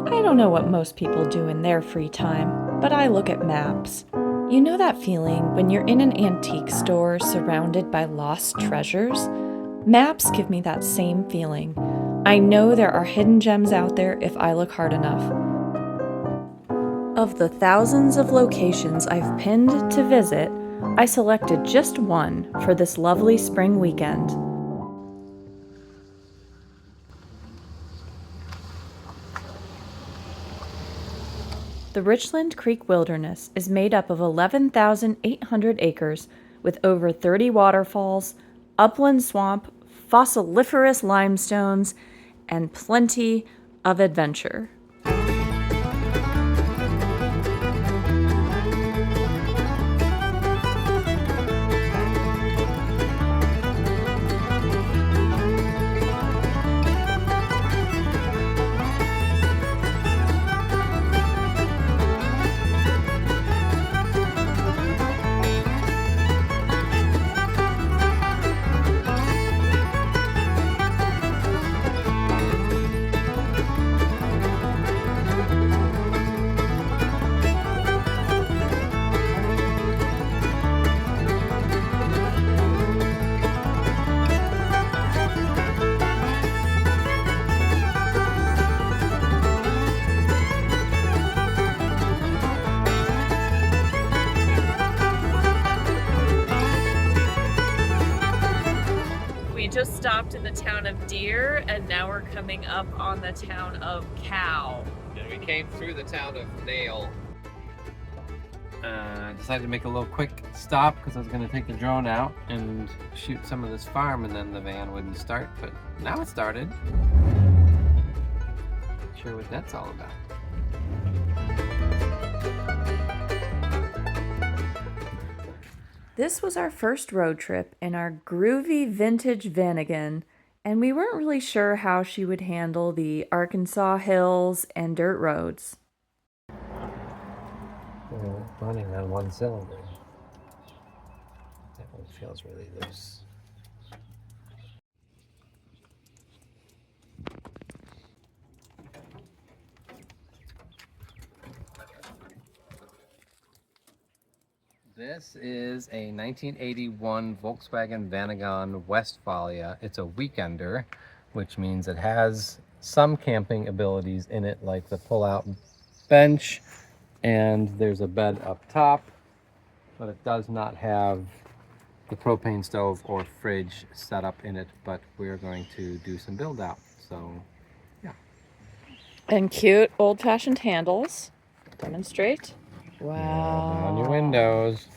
I don't know what most people do in their free time, but I look at maps. You know that feeling when you're in an antique store surrounded by lost treasures? Maps give me that same feeling. I know there are hidden gems out there if I look hard enough. Of the thousands of locations I've pinned to visit, I selected just one for this lovely spring weekend. The Richland Creek Wilderness is made up of 11,800 acres with over 30 waterfalls, upland swamp, fossiliferous limestones, and plenty of adventure. We just stopped in the town of Deer, and now we're coming up on the town of Cow. And we came through the town of Nail. I decided to make a little quick stop because I was going to take the drone out and shoot some of this farm, and then the van wouldn't start, but now it started. Not sure what that's all about. This was our first road trip in our groovy vintage Vanagon, and we weren't really sure how she would handle the Arkansas hills and dirt roads. We're running on one cylinder. That one feels really loose. This is a 1981 Volkswagen Vanagon Westfalia. It's a weekender, which means it has some camping abilities in it, like the pull-out bench, and there's a bed up top, but it does not have the propane stove or fridge set up in it, but we're going to do some build out, so yeah. And cute old-fashioned handles. Demonstrate. Wow. Yeah, down your windows.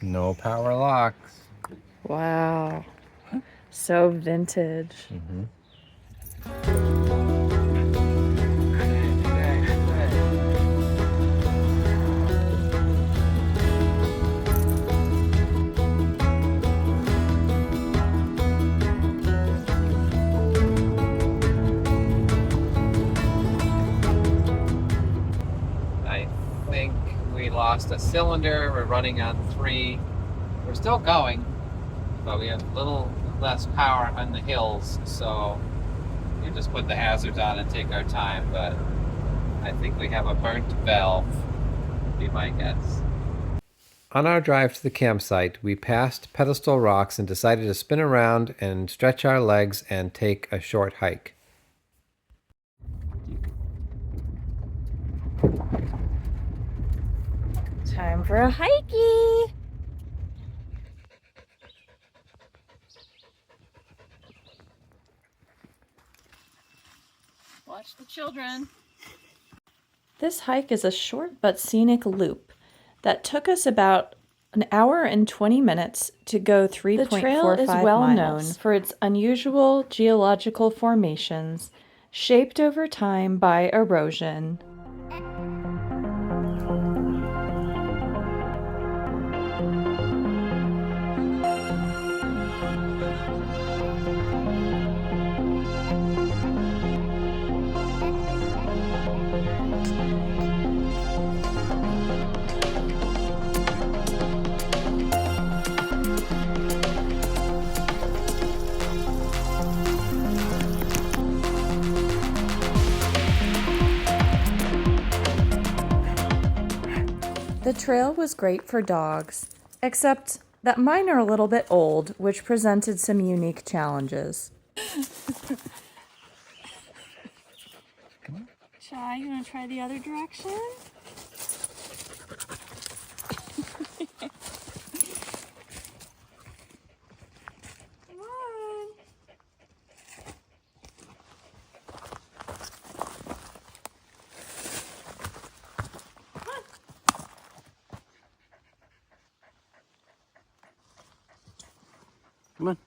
No power locks. Wow. So vintage. Mm-hmm. Lost a cylinder. We're running on 3. We're still going, but we have a little less power on the hills, so we just put the hazards on and take our time. But I think we have a burnt valve, would be my guess. On our drive to the campsite, we passed Pedestal Rocks and decided to spin around and stretch our legs and take a short hike. Time for a hikey! Watch the children. This hike is a short but scenic loop that took us about an hour and 20 minutes to go 3.45 miles. The trail is well known for its unusual geological formations shaped over time by erosion. The trail was great for dogs, except that mine are a little bit old, which presented some unique challenges. Shy, you want to try the other direction? Come on. Come on.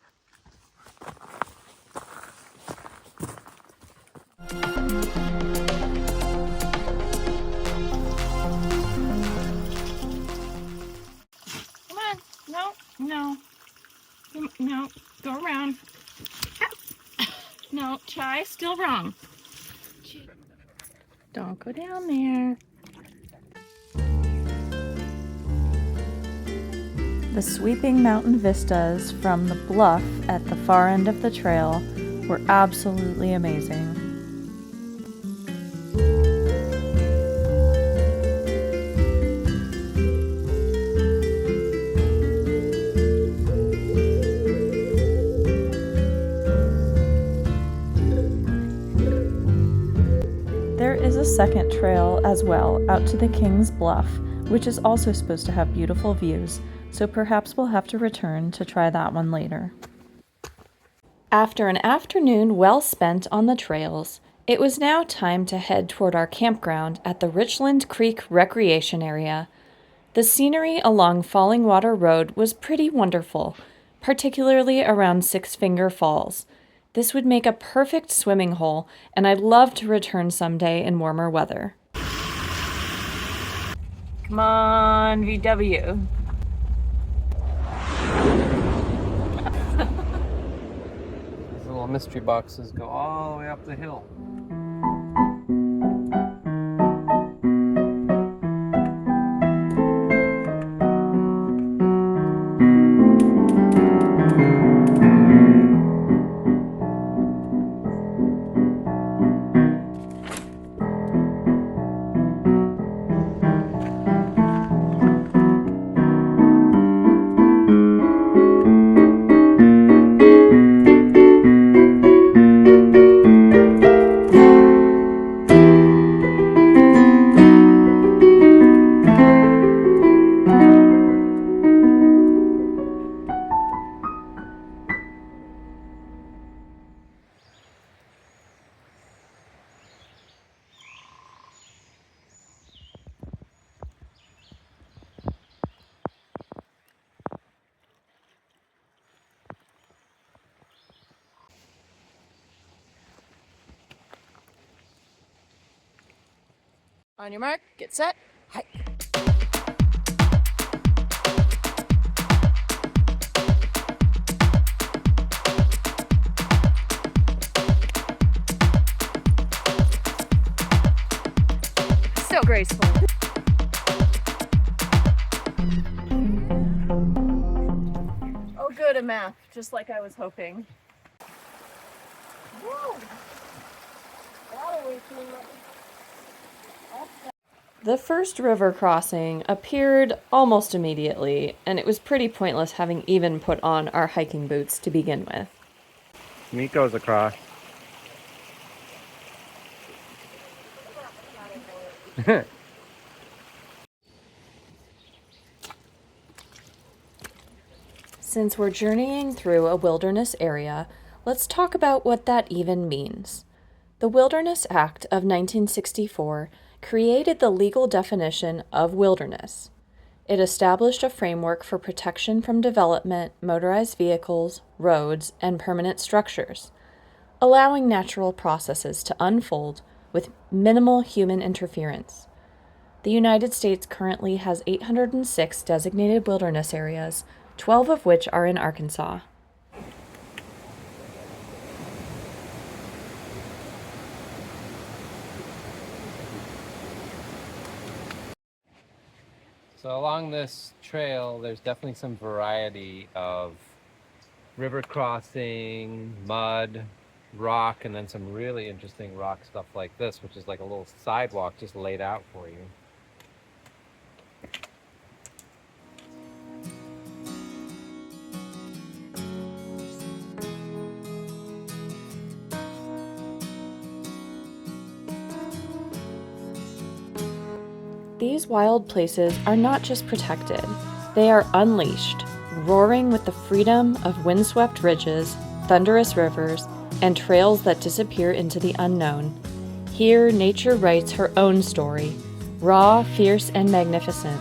Come on. No, no. No, go around. No, Shy, still wrong. Don't go down there. The sweeping mountain vistas from the bluff at the far end of the trail were absolutely amazing. There is a second trail as well out to the King's Bluff, which is also supposed to have beautiful views, so perhaps we'll have to return to try that one later. After an afternoon well spent on the trails, it was now time to head toward our campground at the Richland Creek Recreation Area. The scenery along Falling Water Road was pretty wonderful, particularly around Six Finger Falls. This would make a perfect swimming hole, and I'd love to return someday in warmer weather. Come on, VW. These little mystery boxes go all the way up the hill. On your mark, get set, hike. So graceful. Oh good, a map, just like I was hoping. Woo! That'll wait too much. The first river crossing appeared almost immediately, and it was pretty pointless having even put on our hiking boots to begin with. Miko's across. Since we're journeying through a wilderness area, let's talk about what that even means. The Wilderness Act of 1964 created the legal definition of wilderness. It established a framework for protection from development, motorized vehicles, roads, and permanent structures, allowing natural processes to unfold with minimal human interference. The United States currently has 806 designated wilderness areas, 12 of which are in Arkansas. So along this trail, there's definitely some variety of river crossing, mud, rock, and then some really interesting rock stuff like this, which is like a little sidewalk just laid out for you. These wild places are not just protected, they are unleashed, roaring with the freedom of windswept ridges, thunderous rivers, and trails that disappear into the unknown. Here, nature writes her own story, raw, fierce, and magnificent,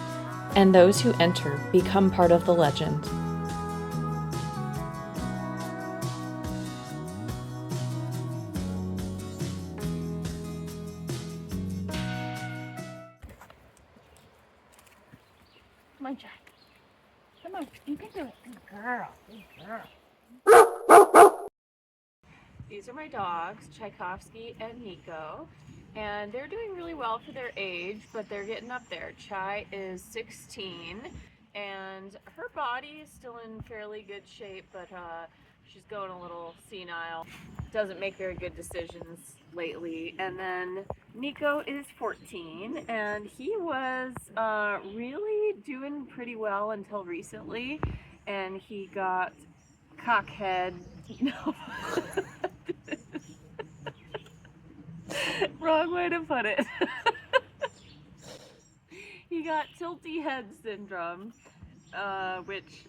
and those who enter become part of the legend. Come on, Jack. Come on, you can do it. Good girl. Good girl. These are my dogs, Tchaikovsky and Nico, and they're doing really well for their age, but they're getting up there. Chai is 16, and her body is still in fairly good shape, but she's going a little senile. Doesn't make very good decisions lately. And then Nico is 14, and he was really doing pretty well until recently, and he got cockhead. No. Wrong way to put it. He got tilty head syndrome, which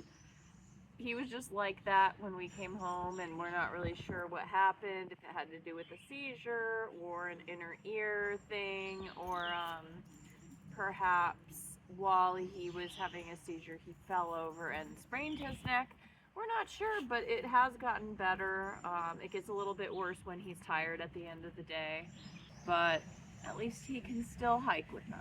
he was just like that when we came home, and we're not really sure what happened, if it had to do with a seizure or an inner ear thing, or perhaps while he was having a seizure he fell over and sprained his neck. We're not sure, but it has gotten better. It gets a little bit worse when he's tired at the end of the day, but at least he can still hike with us.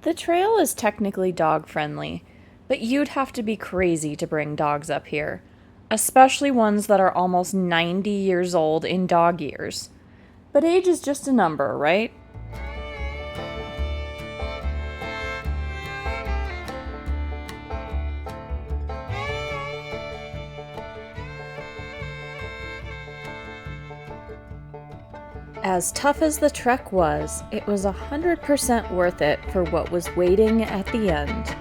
The trail is technically dog-friendly, but you'd have to be crazy to bring dogs up here, especially ones that are almost 90 years old in dog years. But age is just a number, right? As tough as the trek was, it was 100% worth it for what was waiting at the end.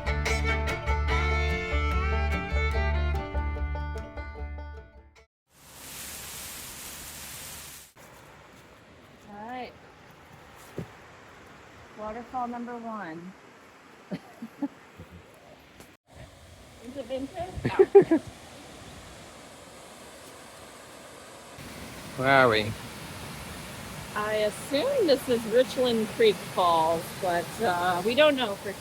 All right. Waterfall number 1. Is it vintage? Where are we? I assume this is Richland Creek Falls, but we don't know for sure.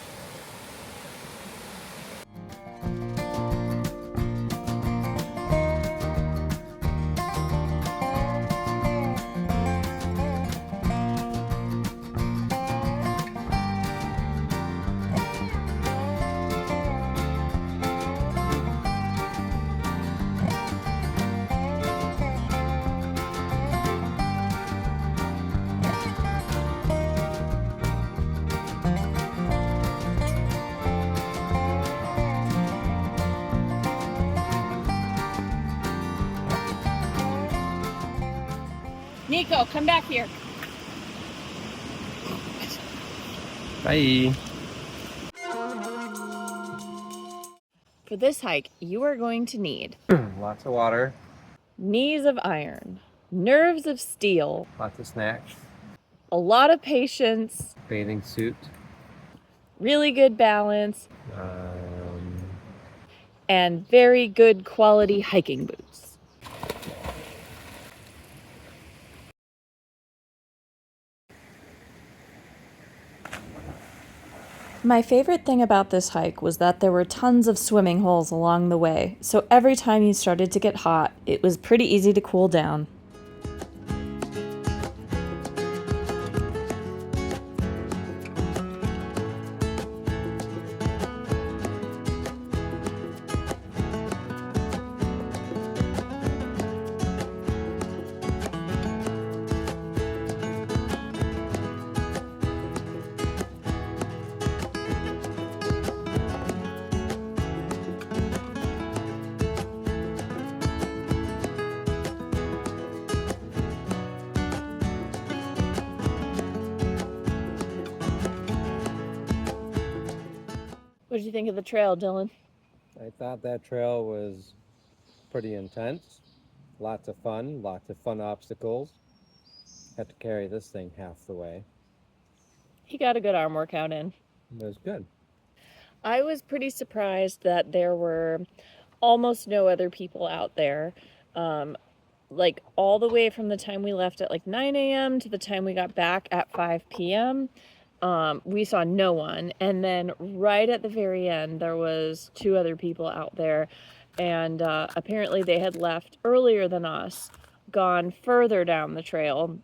Nico, come back here. Bye. For this hike, you are going to need Lots of water, knees of iron, nerves of steel, lots of snacks, a lot of patience, bathing suit, really good balance, and very good quality hiking boots. My favorite thing about this hike was that there were tons of swimming holes along the way, so every time you started to get hot, it was pretty easy to cool down. What did you think of the trail, Dylan? I thought that trail was pretty intense. Lots of fun obstacles. Had to carry this thing half the way. He got a good arm workout in. It was good. I was pretty surprised that there were almost no other people out there. Like all the way from the time we left at like 9 a.m. to the time we got back at 5 p.m. We saw no one. And then right at the very end, there was 2 other people out there. And apparently they had left earlier than us, gone further down the trail,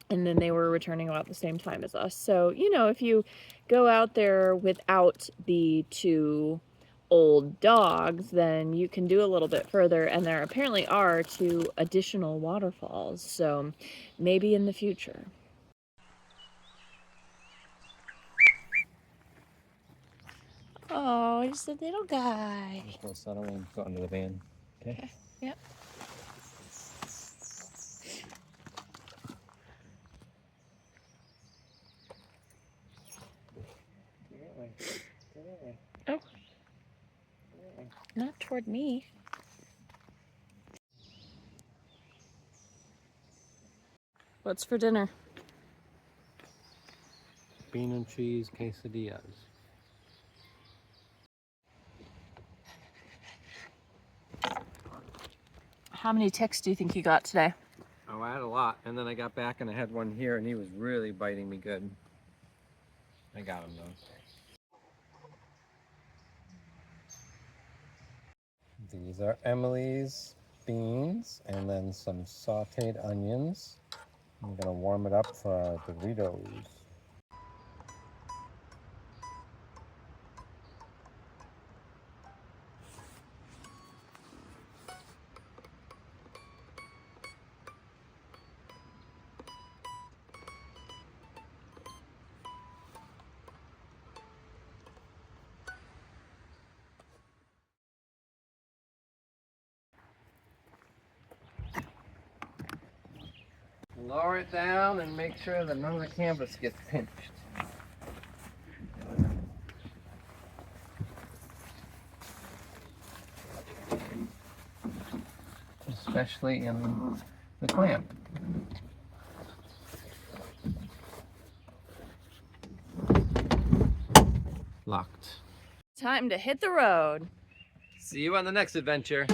and then they were returning about the same time as us. So, you know, if you go out there without the 2 old dogs, then you can do a little bit further, and there apparently are 2 additional waterfalls, so maybe in the future. Oh, he's a little guy. Just go settle in, go under the van. Okay. Yep. Oh. Not toward me. What's for dinner? Bean and cheese quesadillas. How many ticks do you think you got today? Oh, I had a lot, and then I got back and I had one here, and he was really biting me good. I got him though. These are Emily's beans, and then some sauteed onions. I'm gonna warm it up for our Doritos. Lower it down and make sure that none of the canvas gets pinched. Especially in the clamp. Locked. Time to hit the road. See you on the next adventure.